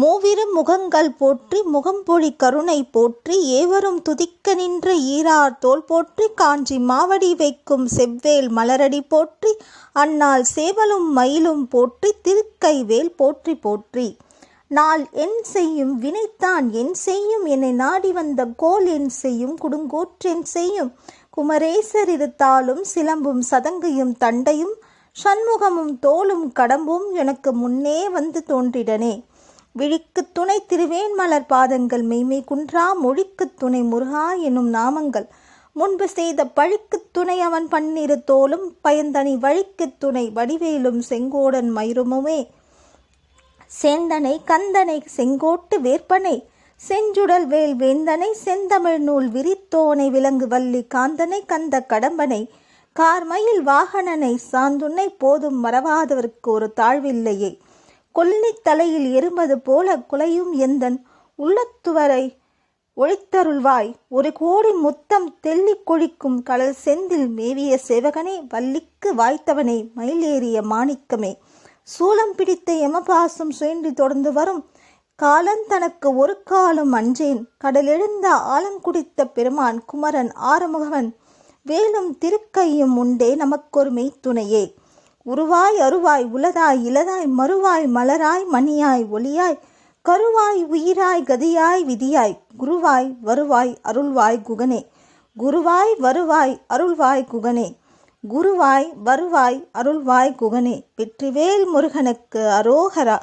மூவிரு முகங்கள் போற்றி முகம்பொழி கருணை போற்றி ஏவரும் துதிக்க நின்ற ஈரார் தோள் போற்றி காஞ்சி மாவடி வைக்கும் செவ்வேல் மலரடி போற்றி அந்நாள் சேவலும் மயிலும் போற்றி திருக்கைவேல் போற்றி போற்றி. நாள் என் செய்யும் வினைத்தான் என் செய்யும் என்னை நாடி வந்த கோல் என் செய்யும் குடுங்கூற்றென் செய்யும் குமரேசர் இருத்தாலும் சிலம்பும் சதங்கையும் தண்டையும் சண்முகமும் தோளும் கடம்பும் எனக்கு முன்னே வந்து தோன்றிடனே. விழிக்குத் துணை திருவேன் மலர் பாதங்கள் மெய்மை குன்றா மொழிக்குத் துணை முருகா எனும் நாமங்கள் முன்பு செய்த பழிக்குத் துணை அவன் பன்னிரு தோளும் பயந்தனி வழிக்குத் துணை வடிவேலும் செங்கோடன் மயிருமுமே. சேந்தனை கந்தனை செங்கோட்டு வேற்பனை செஞ்சுடல் வேல் வேந்தனை செந்தமிழ் நூல் விரித்தோனை விலங்கு வள்ளி காந்தனை கந்த கடம்பனை கார்மயில் வாகனனை சாந்துன்னை போதும் மறவாதவர்க்கு ஒரு தாழ்வில்லையே. கொல்லித் தலையில் எறும்பது போல குலையும் எந்தன் உள்ளத்துவரை ஒழித்தருள்வாய் ஒரு கோடி முத்தம் தெல்லிக் கொழிக்கும் கடல் செந்தில் மேவிய சேவகனே வள்ளிக்கு வாய்த்தவனே மயிலேறிய மாணிக்கமே. சூலம் பிடித்த யமபாசம் சுயன்றி தொடர்ந்து வரும் காலன் தனக்கு ஒரு காலம் அஞ்சேன் கடலெழுந்த ஆலங்குடித்த பெருமான் குமரன் ஆறுமுகவன் வேலும் திருக்கையும் உண்டே நமக்கொரு மெய்த்துணையே. உருவாய் அருவாய் உலதாய் இலதாய் மறுவாய் மலராய் மணியாய் ஒளியாய் கருவாய் உயிராய் கதியாய் விதியாய் குருவாய் வருவாய் அருள்வாய் குகனே. குருவாய் வருவாய் அருள்வாய் குகனே. குருவாய் வருவாய் அருள்வாய் குகனே. வெற்றிவேல் முருகனுக்கு அரோகரா.